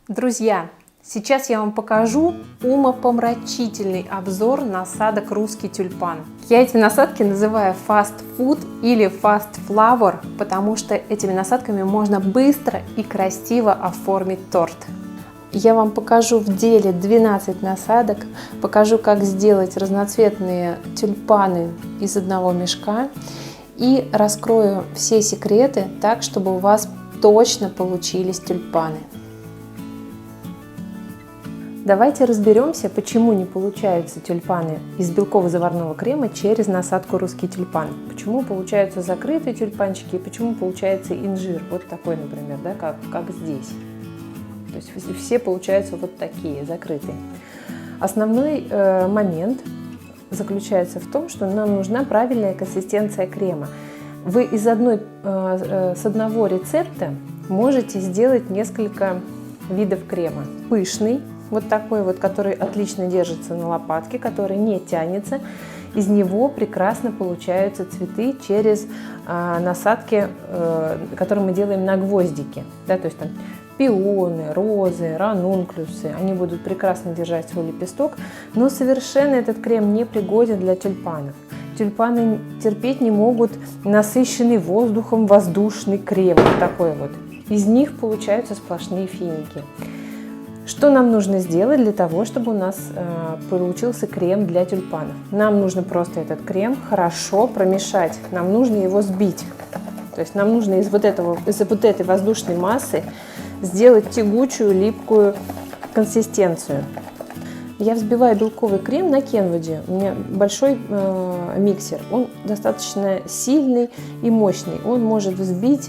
Друзья, сейчас я вам покажу умопомрачительный обзор насадок русский тюльпан. Я эти насадки называю Fast Food или Fast Flower, потому что этими насадками можно быстро и красиво оформить торт. Я вам покажу в деле 12 насадок, покажу, как сделать разноцветные тюльпаны из одного мешка и раскрою все секреты так, чтобы у вас точно получились тюльпаны. Давайте разберемся, почему не получаются тюльпаны из белково-заварного крема через насадку русский тюльпан. Почему получаются закрытые тюльпанчики и почему получается инжир. Вот такой, например, да, как здесь. То есть все получаются вот такие, закрытые. Основной момент заключается в том, что нам нужна правильная консистенция крема. Вы с одного рецепта можете сделать несколько видов крема. Пышный. Вот такой вот, который отлично держится на лопатке, который не тянется. Из него прекрасно получаются цветы через насадки, которые мы делаем на гвоздике. Да, то есть там пионы, розы, ранункулюсы. Они будут прекрасно держать свой лепесток, но совершенно этот крем не пригоден для тюльпанов. Тюльпаны терпеть не могут насыщенный воздухом воздушный крем. Вот такой вот. Из них получаются сплошные финики. Что нам нужно сделать для того, чтобы у нас получился крем для тюльпанов? Нам нужно просто этот крем хорошо промешать. Нам нужно его сбить. То есть нам нужно из вот этой воздушной массы сделать тягучую, липкую консистенцию. Я взбиваю белковый крем на Kenwood. У меня большой миксер. Он достаточно сильный и мощный. Он может взбить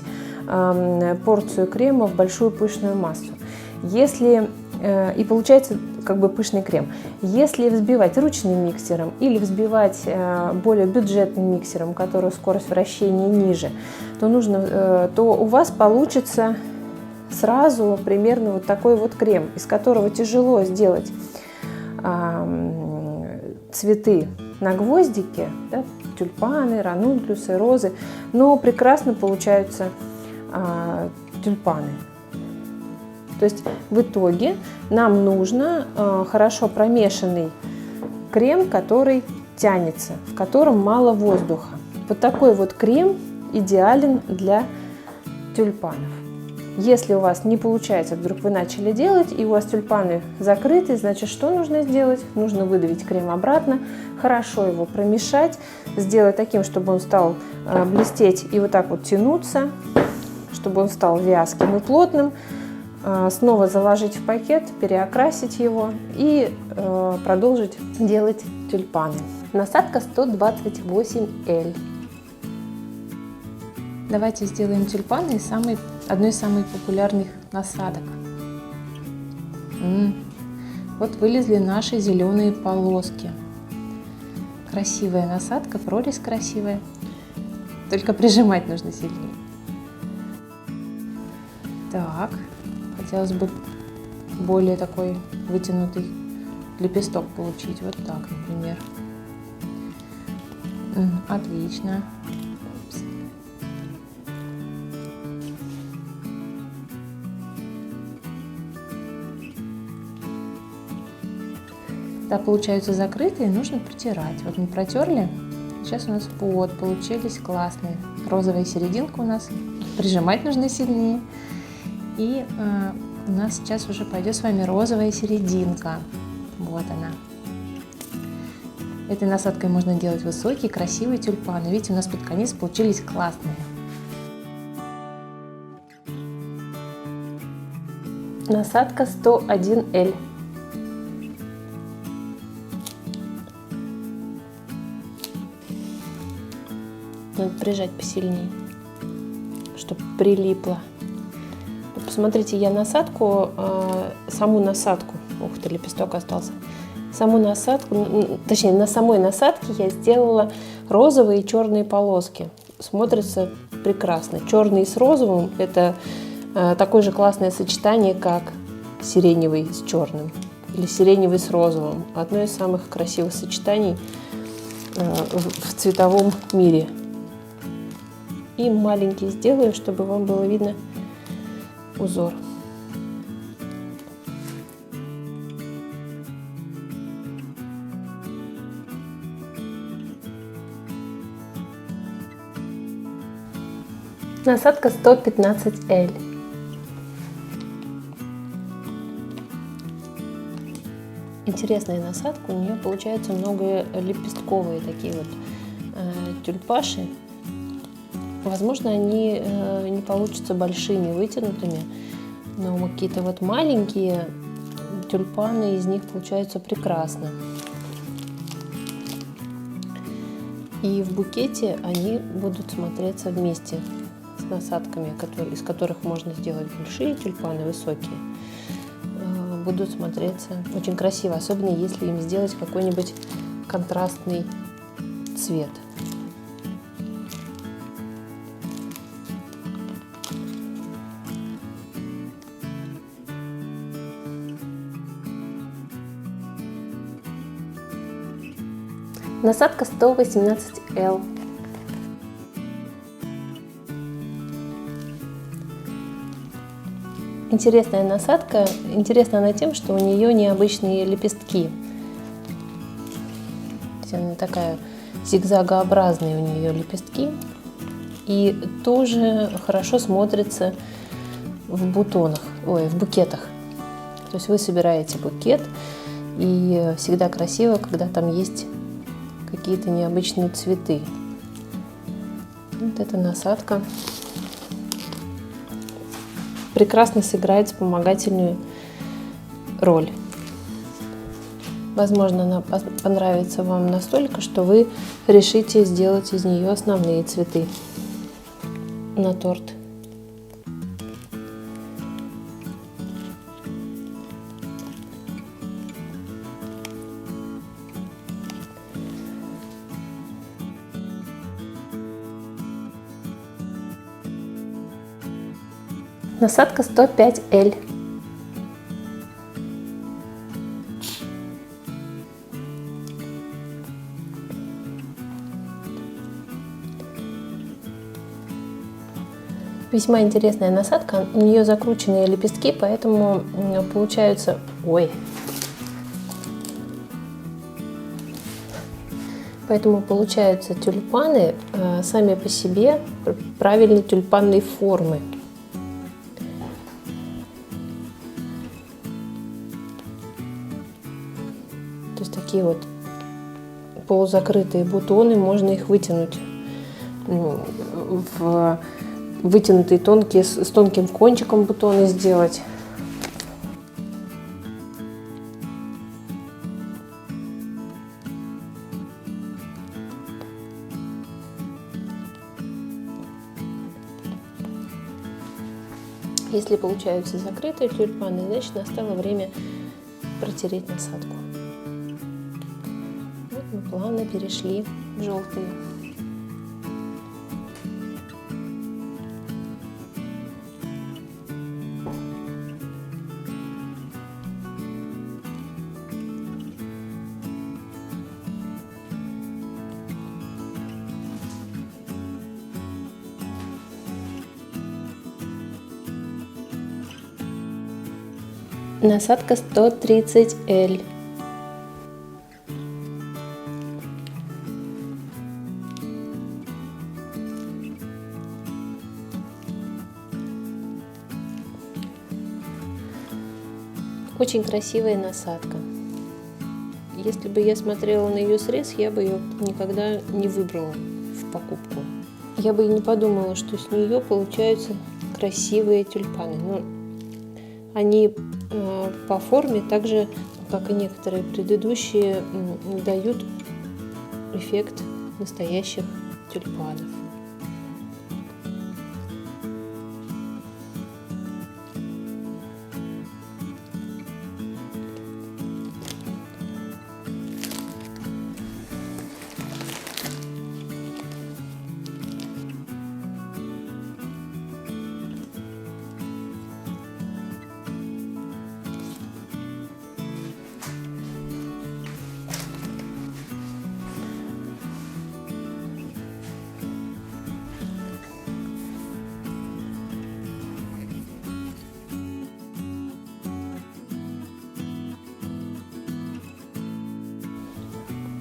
порцию крема в большую пышную массу. И получается как бы пышный крем. Если взбивать ручным миксером или взбивать более бюджетным миксером, у которого скорость вращения ниже, то у вас получится сразу примерно вот такой вот крем, из которого тяжело сделать цветы на гвоздике, да, тюльпаны, ранункулюсы, розы, но прекрасно получаются тюльпаны. То есть в итоге нам нужно хорошо промешанный крем, который тянется, в котором мало воздуха. Вот такой вот крем идеален для тюльпанов. Если у вас не получается, вдруг вы начали делать, и у вас тюльпаны закрыты, значит, что нужно сделать? Нужно выдавить крем обратно, хорошо его промешать, сделать таким, чтобы он стал блестеть и вот так вот тянуться, чтобы он стал вязким и плотным. Снова заложить в пакет, переокрасить его и продолжить делать тюльпаны. Насадка 128L. Давайте сделаем тюльпаны из одной из самых популярных насадок. Вот вылезли наши зеленые полоски. Красивая насадка, прорезь красивая. Только прижимать нужно сильнее. Так. Хотелось бы более такой вытянутый лепесток получить. Вот так, например. Отлично. Да, получаются закрытые, нужно протирать. Вот мы протерли. Сейчас у нас получились классные. Розовая серединка у нас. Прижимать нужно сильнее. И у нас сейчас уже пойдет с вами розовая серединка. Вот она. Этой насадкой можно делать высокие, красивые тюльпаны. Видите, у нас под конец получились классные. Насадка 101L. Надо прижать посильнее, чтобы прилипло. Посмотрите, я саму насадку, ух ты, лепесток остался, саму насадку, точнее, на самой насадке я сделала розовые и черные полоски. Смотрится прекрасно. Черный с розовым – это такое же классное сочетание, как сиреневый с черным или сиреневый с розовым. Одно из самых красивых сочетаний в цветовом мире. И маленький сделаю, чтобы вам было видно узор. Насадка 115L. Интересная насадка, у нее получается много лепестковые такие вот тюльпаши. Возможно, они не получатся большими, вытянутыми, но какие-то вот маленькие тюльпаны из них получаются прекрасно. И в букете они будут смотреться вместе с насадками, из которых можно сделать большие тюльпаны, высокие. Будут смотреться очень красиво, особенно если им сделать какой-нибудь контрастный цвет. Насадка 118L. Интересная насадка. Интересна она тем, что у нее необычные лепестки. Она такая зигзагообразные у нее лепестки. И тоже хорошо смотрится в бутонах, в букетах. То есть вы собираете букет, и всегда красиво, когда там есть какие-то необычные цветы. Вот эта насадка прекрасно сыграет вспомогательную роль. Возможно, она понравится вам настолько, что вы решите сделать из нее основные цветы на торт. Насадка 105L. Весьма интересная насадка. У нее закрученные лепестки, поэтому получаются... Поэтому получаются тюльпаны сами по себе правильной тюльпанной формы. То есть такие вот полузакрытые бутоны, можно их вытянуть в вытянутые тонкие, с тонким кончиком бутоны сделать. Если получаются закрытые тюльпаны, значит настало время протереть насадку. Вот мы плавно перешли в желтые. Насадка 130L. Очень красивая насадка. Если бы я смотрела на ее срез, я бы ее никогда не выбрала в покупку. Я бы и не подумала, что с нее получаются красивые тюльпаны. Но они по форме, так же, как и некоторые предыдущие, дают эффект настоящих тюльпанов.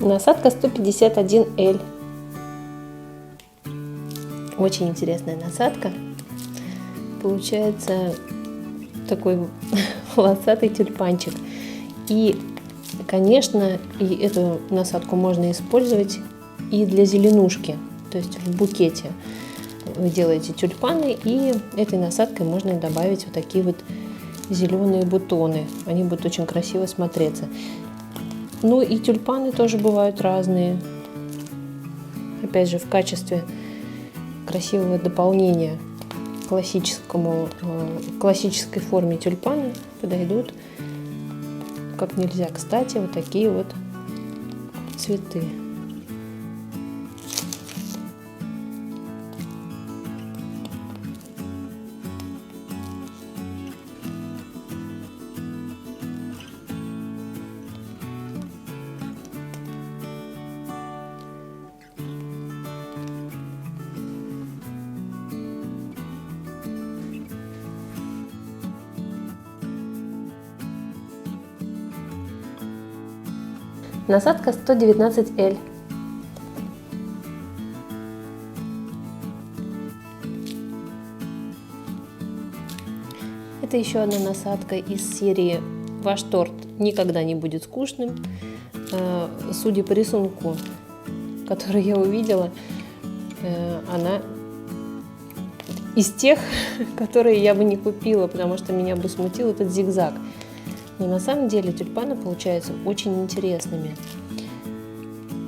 Насадка 151L. Очень интересная насадка. Получается такой волосатый тюльпанчик. И, конечно, и эту насадку можно использовать и для зеленушки. То есть в букете вы делаете тюльпаны, и этой насадкой можно добавить вот такие вот зеленые бутоны. Они будут очень красиво смотреться. Ну и тюльпаны тоже бывают разные. Опять же, в качестве красивого дополнения к классической форме тюльпаны подойдут как нельзя кстати вот такие вот цветы. Насадка 119L. Это еще одна насадка из серии «Ваш торт никогда не будет скучным». Судя по рисунку, который я увидела, она из тех, которые я бы не купила, потому что меня бы смутил этот зигзаг. Но на самом деле тюльпаны получаются очень интересными.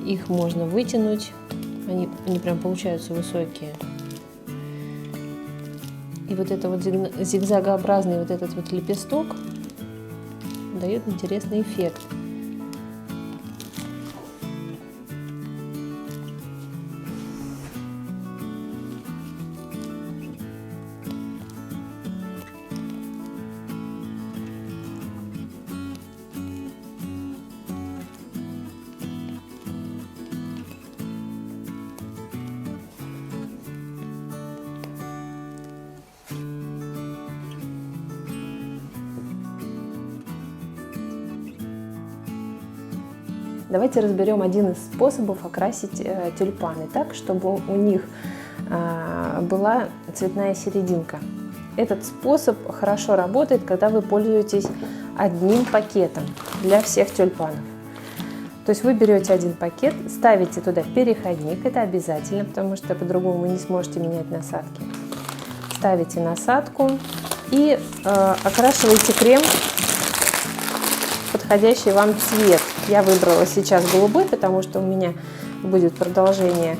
Их можно вытянуть, они прям получаются высокие. И вот это вот зигзагообразный вот этот вот лепесток дает интересный эффект. Давайте разберем один из способов окрасить тюльпаны так, чтобы у них была цветная серединка. Этот способ хорошо работает, когда вы пользуетесь одним пакетом для всех тюльпанов. То есть вы берете один пакет, ставите туда переходник, это обязательно, потому что по-другому вы не сможете менять насадки. Ставите насадку и окрашиваете крем подходящий вам цвет. Я выбрала сейчас голубой, потому что у меня будет продолжение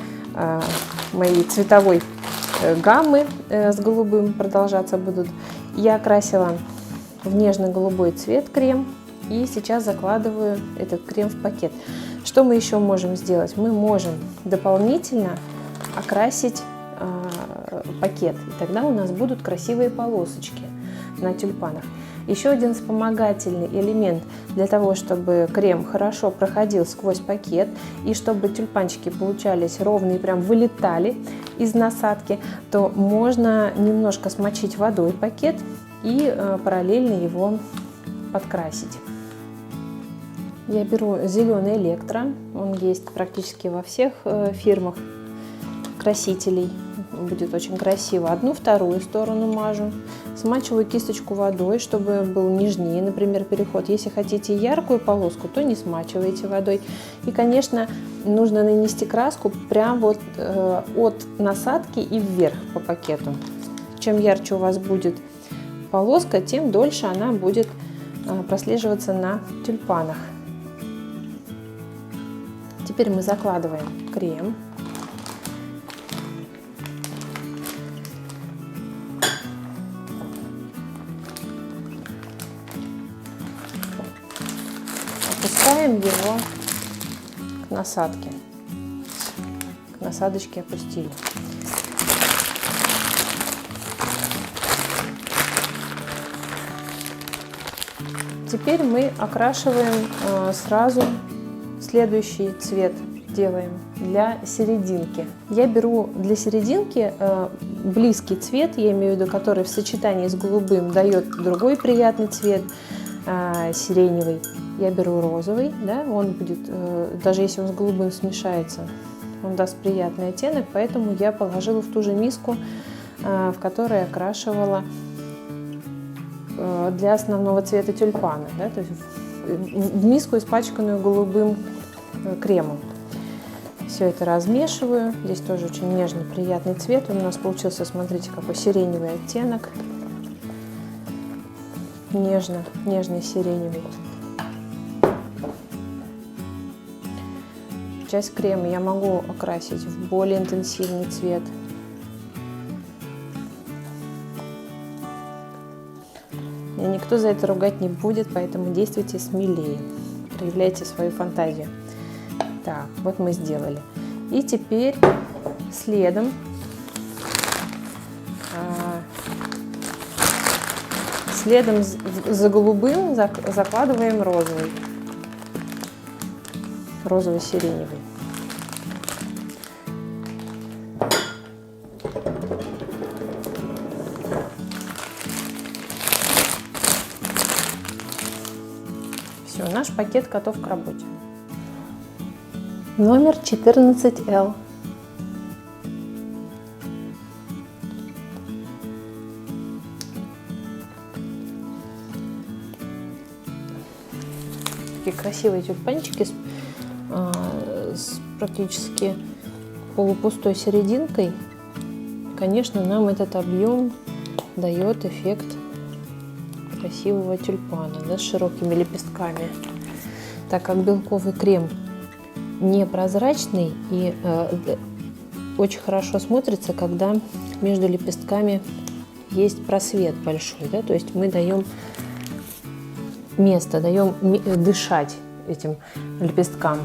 моей цветовой гаммы с голубым продолжаться будут. Я окрасила в нежно-голубой цвет крем и сейчас закладываю этот крем в пакет. Что мы еще можем сделать? Мы можем дополнительно окрасить пакет, и тогда у нас будут красивые полосочки на тюльпанах. Еще один вспомогательный элемент для того, чтобы крем хорошо проходил сквозь пакет и чтобы тюльпанчики получались ровные и прям вылетали из насадки, то можно немножко смочить водой пакет и параллельно его подкрасить. Я беру зеленый электро, он есть практически во всех фирмах красителей. Будет очень красиво. Одну вторую сторону мажу, смачиваю кисточку водой, чтобы был нежнее, например, переход. Если хотите яркую полоску, то не смачивайте водой. И, конечно, нужно нанести краску прямо вот от насадки и вверх по пакету. Чем ярче у вас будет полоска, тем дольше она будет прослеживаться на тюльпанах. Теперь мы закладываем крем. Опускаем его к насадке. К насадочке опустили. Теперь мы окрашиваем сразу следующий цвет. Делаем для серединки. Я беру для серединки близкий цвет, я имею в виду, который в сочетании с голубым дает другой приятный цвет, сиреневый. Я беру розовый, да, он будет, даже если он с голубым смешается, он даст приятный оттенок, поэтому я положила в ту же миску, в которой окрашивала для основного цвета тюльпана, да, то есть в миску, испачканную голубым кремом. Все это размешиваю. Здесь тоже очень нежный, приятный цвет. Он у нас получился, смотрите, какой сиреневый оттенок. Нежный сиреневый. Часть крема я могу окрасить в более интенсивный цвет. И никто за это ругать не будет, поэтому действуйте смелее. Проявляйте свою фантазию. Так, вот мы сделали. И теперь следом за голубым закладываем розовый-сиреневый. Все, наш пакет готов к работе. Номер 14L. Такие красивые тюльпанчики с практически полупустой серединкой. Конечно, нам этот объем дает эффект красивого тюльпана, да, с широкими лепестками. Так как белковый крем непрозрачный и очень хорошо смотрится, когда между лепестками есть просвет большой, да, то есть мы даем место, даем дышать этим лепесткам.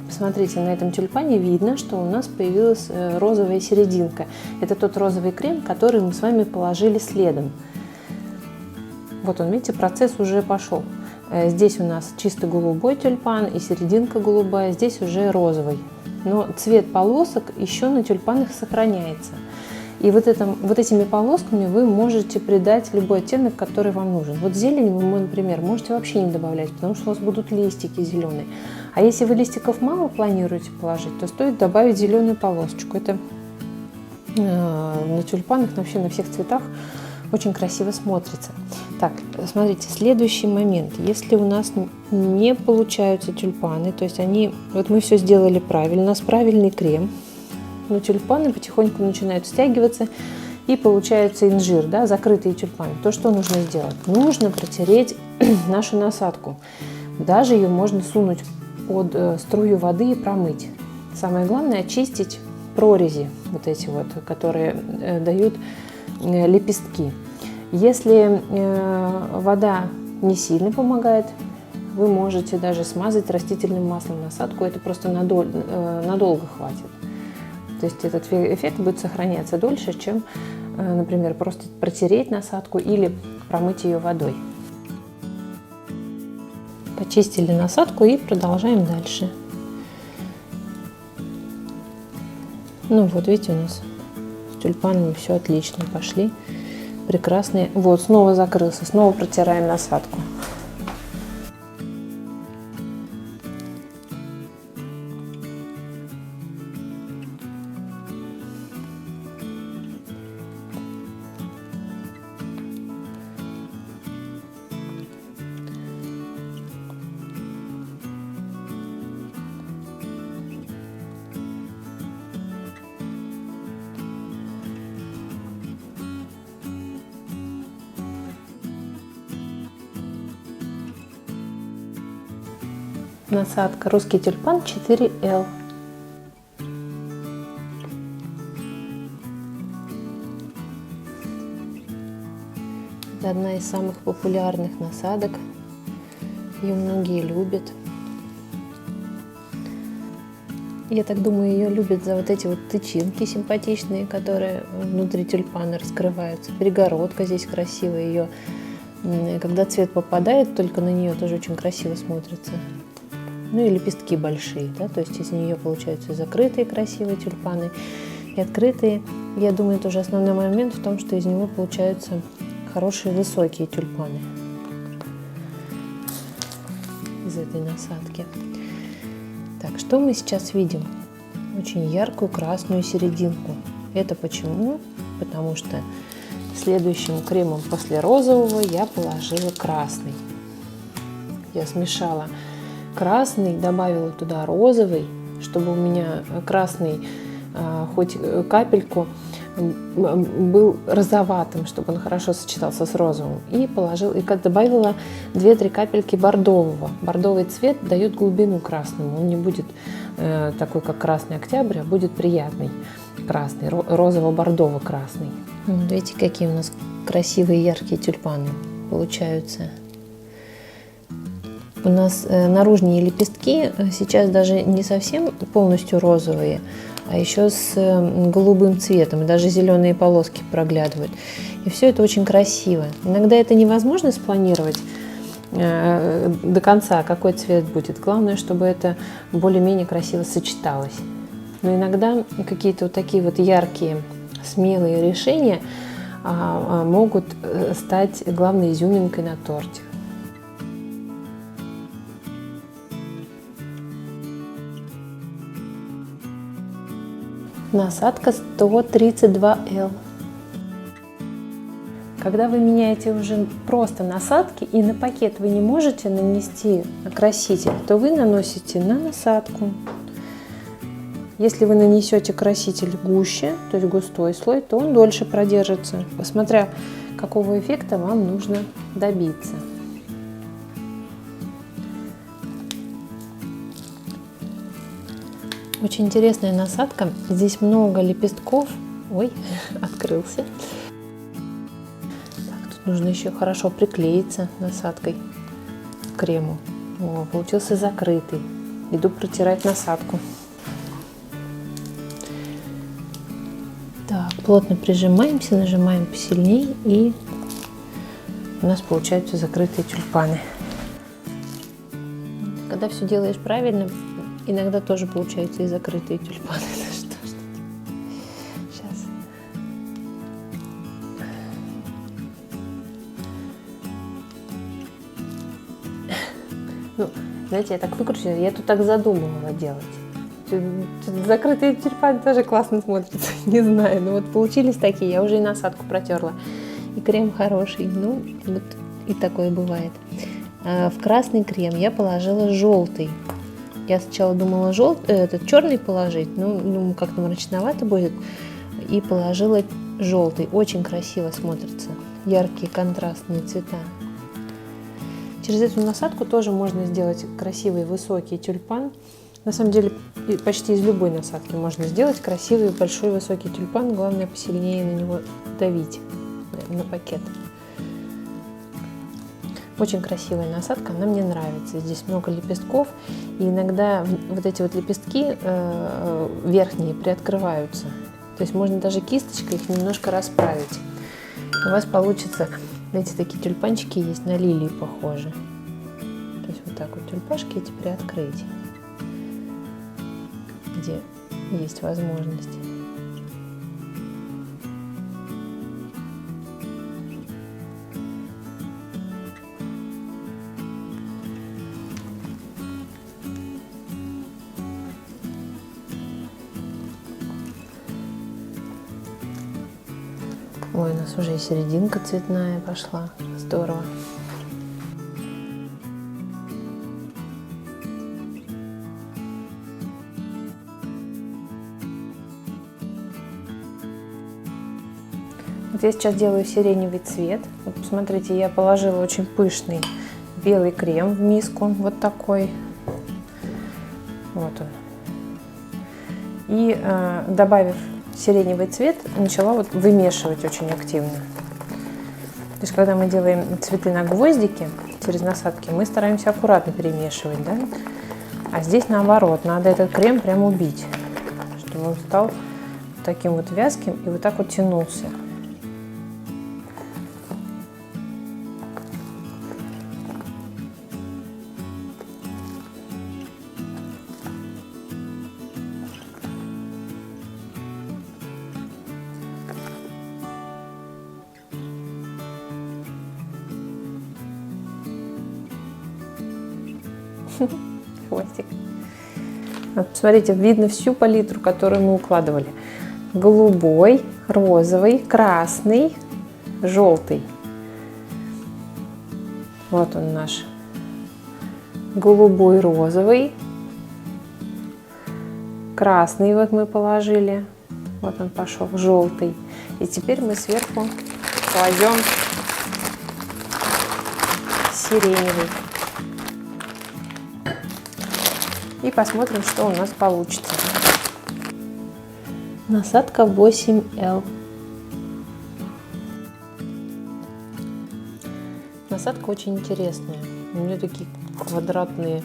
Посмотрите, на этом тюльпане видно, что у нас появилась розовая серединка. Это тот розовый крем, который мы с вами положили следом. Вот он, видите, процесс уже пошел. Здесь у нас чисто голубой тюльпан и серединка голубая, здесь уже розовый. Но цвет полосок еще на тюльпанах сохраняется. И вот этими полосками вы можете придать любой оттенок, который вам нужен. Вот зелень вы, например, можете вообще не добавлять, потому что у вас будут листики зеленые. А если вы листиков мало планируете положить, то стоит добавить зеленую полосочку. Это на тюльпанах, вообще на всех цветах очень красиво смотрится. Так, смотрите, следующий момент. Если у нас не получаются тюльпаны, то есть вот мы все сделали правильно, у нас правильный крем, но тюльпаны потихоньку начинают стягиваться и получается инжир, да, закрытые тюльпаны. То, что нужно сделать? Нужно протереть нашу насадку. Даже ее можно сунуть под струю воды и промыть. Самое главное очистить прорези, вот эти вот, которые дают лепестки. Если вода не сильно помогает, вы можете даже смазать растительным маслом насадку, это просто надолго хватит. То есть этот эффект будет сохраняться дольше, чем, например, просто протереть насадку или промыть ее водой. Почистили насадку и продолжаем дальше. Ну вот, видите, у нас с тюльпанами все отлично, пошли. Прекрасные. Вот, снова закрылся, снова протираем насадку. Насадка русский тюльпан 4L. Это одна из самых популярных насадок. Ее многие любят. Я так думаю, ее любят за вот эти вот тычинки симпатичные, которые внутри тюльпана раскрываются. Перегородка здесь красивая. Ее, когда цвет попадает только на нее, тоже очень красиво смотрится. Ну и лепестки большие, да, то есть из нее получаются закрытые красивые тюльпаны и открытые. Я думаю, тоже основной момент в том, что из него получаются хорошие высокие тюльпаны из этой насадки. Так, что мы сейчас видим? очень яркую красную серединку. Это почему? Потому что следующим кремом после розового я положила красный. Я смешала красный, добавила туда розовый, чтобы у меня красный хоть капельку был розоватым, чтобы он хорошо сочетался с розовым. И добавила 2-3 капельки бордового. Бордовый цвет дает глубину красному. Он не будет такой, как красный октябрь, а будет приятный красный, розово-бордово-красный. Вот видите, какие у нас красивые яркие тюльпаны получаются. У нас наружные лепестки сейчас даже не совсем полностью розовые, а еще с голубым цветом, и даже зеленые полоски проглядывают. И все это очень красиво. Иногда это невозможно спланировать до конца, какой цвет будет. Главное, чтобы это более-менее красиво сочеталось. Но иногда какие-то вот такие вот яркие, смелые решения могут стать главной изюминкой на торте. Насадка 132L. Когда вы меняете уже просто насадки и на пакет вы не можете нанести краситель, то вы наносите на насадку. Если вы нанесете краситель гуще, то есть густой слой, то он дольше продержится, смотря какого эффекта вам нужно добиться. Очень интересная насадка. Здесь много лепестков. Ой, открылся. Так, тут нужно еще хорошо приклеиться насадкой к крему. О, получился закрытый. Иду протирать насадку. Так, плотно прижимаемся, нажимаем посильнее, и у нас получаются закрытые тюльпаны. Когда все делаешь правильно, иногда тоже получаются и закрытые тюльпаны. Сейчас. Ну, знаете, я так выкручиваю, я тут так задумывала делать. Закрытые тюльпаны тоже классно смотрятся, не знаю, но вот получились такие, я уже и насадку протерла, и крем хороший, ну, вот и такое бывает. В красный крем я положила желтый. Я сначала думала этот черный положить, ну, как-то мрачновато будет, и положила желтый. Очень красиво смотрятся, яркие контрастные цвета. Через эту насадку тоже можно сделать красивый высокий тюльпан. На самом деле почти из любой насадки можно сделать красивый большой высокий тюльпан. Главное посильнее на него давить, на пакет. Очень красивая насадка, она мне нравится. Здесь много лепестков, и иногда вот эти вот лепестки верхние приоткрываются. То есть можно даже кисточкой их немножко расправить. У вас получится, знаете, такие тюльпанчики есть, на лилии похожи. То есть вот так вот тюльпашки эти приоткрыть, где есть возможность. Ой, у нас уже и серединка цветная пошла. Здорово. Вот я сейчас делаю сиреневый цвет. Вот посмотрите, я положила очень пышный белый крем в миску. Вот такой. Вот он. И добавив сиреневый цвет, начала вот вымешивать очень активно. То есть, когда мы делаем цветы на гвоздике через насадки, мы стараемся аккуратно перемешивать, да? А здесь наоборот, надо этот крем прям убить, чтобы он стал таким вот вязким и вот так вот тянулся. Хвостик. Вот, посмотрите, видно всю палитру, которую мы укладывали. Голубой, розовый, красный, желтый. Вот он наш голубой, розовый, красный вот мы положили. Вот он пошел, желтый. И теперь мы сверху кладем сиреневый. И посмотрим, что у нас получится. Насадка 8L. Насадка очень интересная. У нее такие квадратные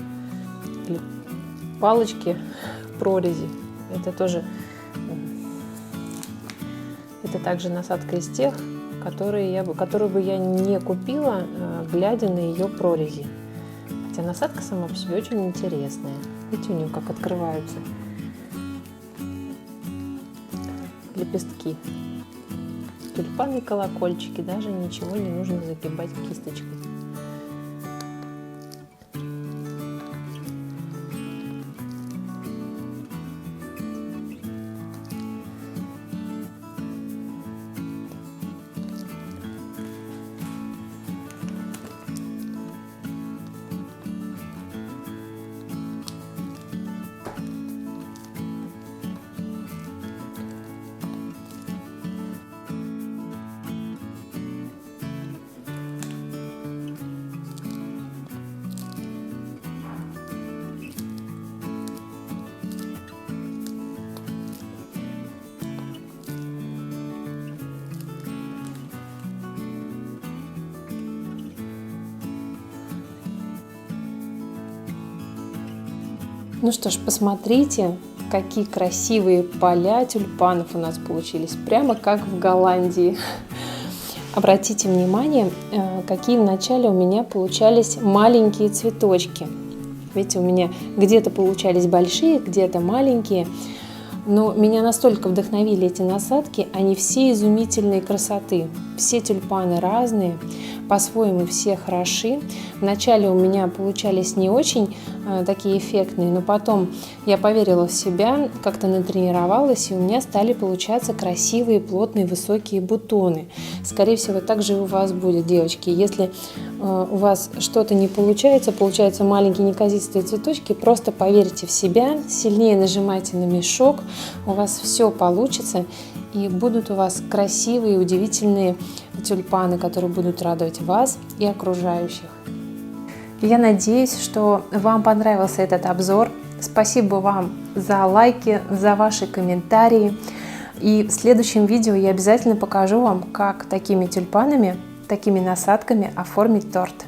палочки, прорези. Это также насадка из тех, которую бы я не купила, глядя на ее прорези. Хотя насадка сама по себе очень интересная. Видите, у нее как открываются лепестки. Тюльпаны, колокольчики, даже ничего не нужно загибать кисточкой. Ну что ж, посмотрите, какие красивые поля тюльпанов у нас получились, прямо как в Голландии. Обратите внимание, какие вначале у меня получались маленькие цветочки. Видите, у меня где-то получались большие, где-то маленькие. Но меня настолько вдохновили эти насадки, они все изумительной красоты. Все тюльпаны разные, по-своему все хороши. Вначале у меня получались не очень такие эффектные, но потом я поверила в себя, как-то натренировалась, и у меня стали получаться красивые, плотные, высокие бутоны. Скорее всего, так же и у вас будет, девочки. Если у вас что-то не получается, получаются маленькие неказистые цветочки, просто поверьте в себя, сильнее нажимайте на мешок, у вас все получится, и будут у вас красивые, удивительные тюльпаны, которые будут радовать вас и окружающих. Я надеюсь, что вам понравился этот обзор. Спасибо вам за лайки, за ваши комментарии. И в следующем видео я обязательно покажу вам, как такими тюльпанами, такими насадками оформить торт.